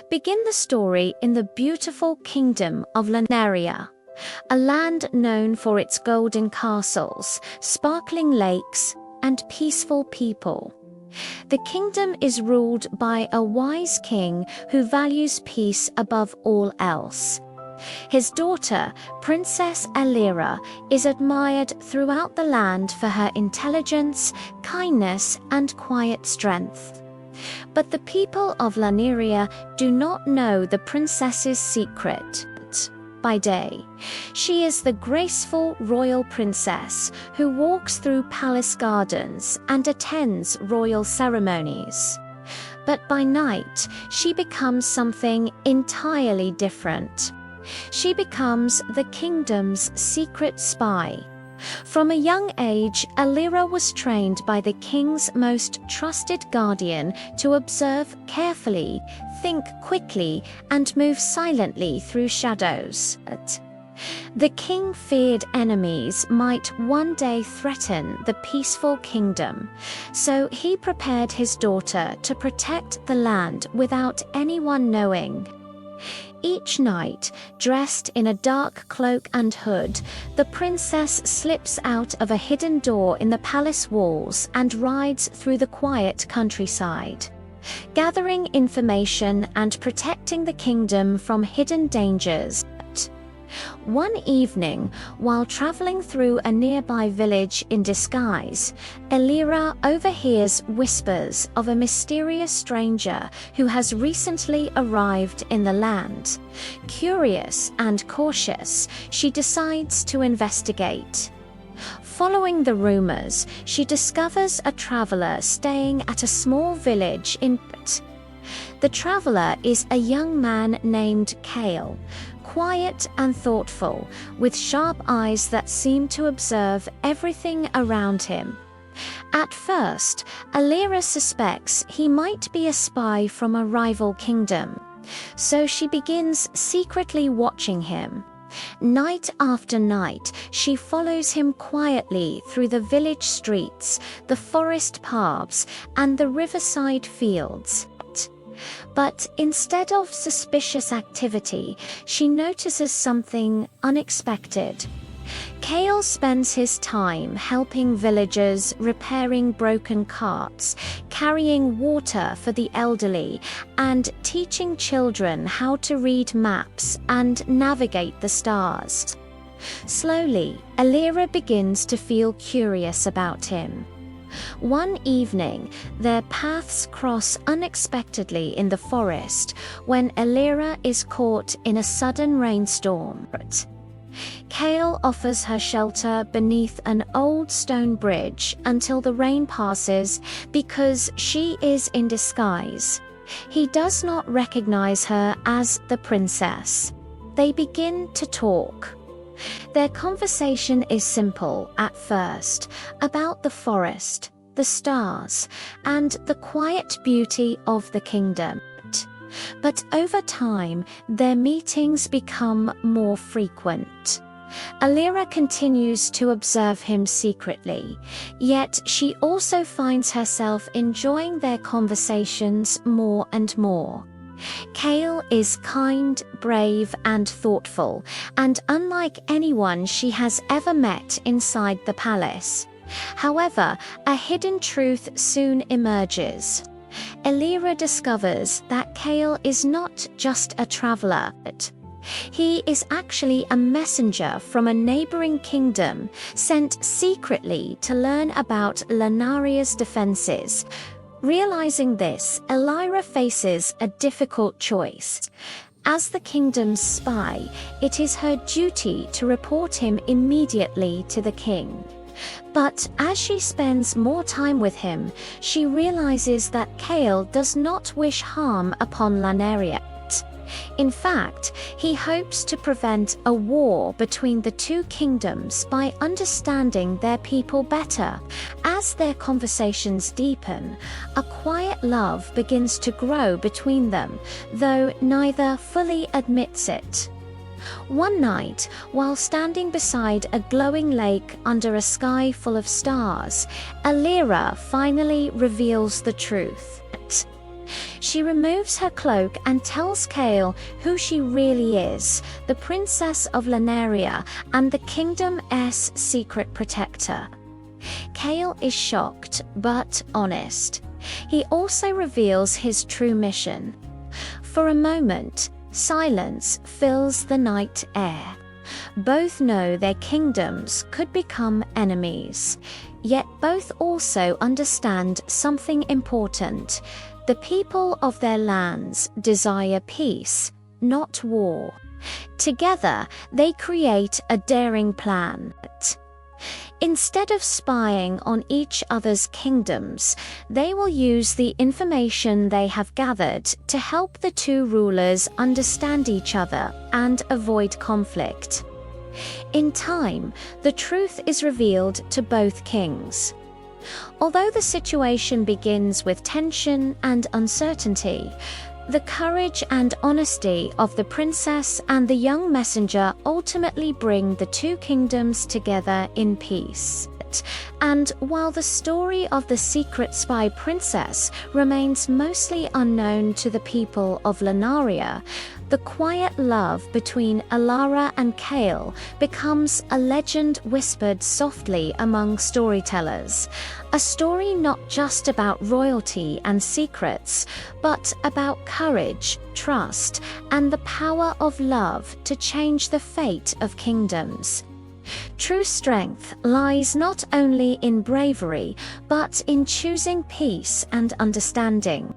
Begin the story in the beautiful kingdom of Lunaria, a land known for its golden castles, sparkling lakes, and peaceful people. The kingdom is ruled by a wise king who values peace above all else. His daughter, Princess Elira, is admired throughout the land for her intelligence, kindness, and quiet strength. But the people of Lunaria do not know the princess's secret. By day, she is the graceful royal princess who walks through palace gardens and attends royal ceremonies. But by night, she becomes something entirely different. She becomes the kingdom's secret spy. From a young age, Elira was trained by the king's most trusted guardian to observe carefully, think quickly, and move silently through shadows. The king feared enemies might one day threaten the peaceful kingdom, so he prepared his daughter to protect the land without anyone knowing. Each night, dressed in a dark cloak and hood, the princess slips out of a hidden door in the palace walls and rides through the quiet countryside, gathering information and protecting the kingdom from hidden dangers. One evening, while traveling through a nearby village in disguise, Elira overhears whispers of a mysterious stranger who has recently arrived in the land. Curious and cautious, she decides to investigate. Following the rumors, she discovers a traveler staying at a small village in The traveler is a young man named Kael, quiet and thoughtful, with sharp eyes that seem to observe everything around him. At first, Elira suspects he might be a spy from a rival kingdom, so she begins secretly watching him. Night after night, she follows him quietly through the village streets, the forest paths, and the riverside fields. But instead of suspicious activity, she notices something unexpected. Kael spends his time helping villagers, repairing broken carts, carrying water for the elderly, and teaching children how to read maps and navigate the stars. Slowly, Elira begins to feel curious about him. One evening, their paths cross unexpectedly in the forest when Elira is caught in a sudden rainstorm. Kael offers her shelter beneath an old stone bridge until the rain passes because she is in disguise. He does not recognize her as the princess. They begin to talk. Their conversation is simple at first, about the forest, the stars, and the quiet beauty of the kingdom. But over time, their meetings become more frequent. Elira continues to observe him secretly, yet she also finds herself enjoying their conversations more and more. Kael is kind, brave, and thoughtful, and unlike anyone she has ever met inside the palace. However, a hidden truth soon emerges. Elira discovers that Kael is not just a traveler. He is actually a messenger from a neighboring kingdom, sent secretly to learn about Lunaria's defenses. Realizing this, Elira faces a difficult choice. As the kingdom's spy, it is her duty to report him immediately to the king. But as she spends more time with him, she realizes that Kael does not wish harm upon Lunaria. In fact, he hopes to prevent a war between the two kingdoms by understanding their people better. As their conversations deepen, a quiet love begins to grow between them, though neither fully admits it. One night, while standing beside a glowing lake under a sky full of stars, Elira finally reveals the truth. She removes her cloak and tells Kael who she really is, the Princess of Lunaria and the kingdom's secret protector. Kael is shocked, but honest. He also reveals his true mission. For a moment, silence fills the night air. Both know their kingdoms could become enemies, yet both also understand something important. The people of their lands desire peace, not war. Together, they create a daring plan. Instead of spying on each other's kingdoms, they will use the information they have gathered to help the two rulers understand each other and avoid conflict. In time, the truth is revealed to both kings. Although the situation begins with tension and uncertainty, the courage and honesty of the princess and the young messenger ultimately bring the two kingdoms together in peace. And while the story of the secret spy princess remains mostly unknown to the people of Lunaria, the quiet love between Elira and Kael becomes a legend whispered softly among storytellers. A story not just about royalty and secrets, but about courage, trust, and the power of love to change the fate of kingdoms. True strength lies not only in bravery, but in choosing peace and understanding.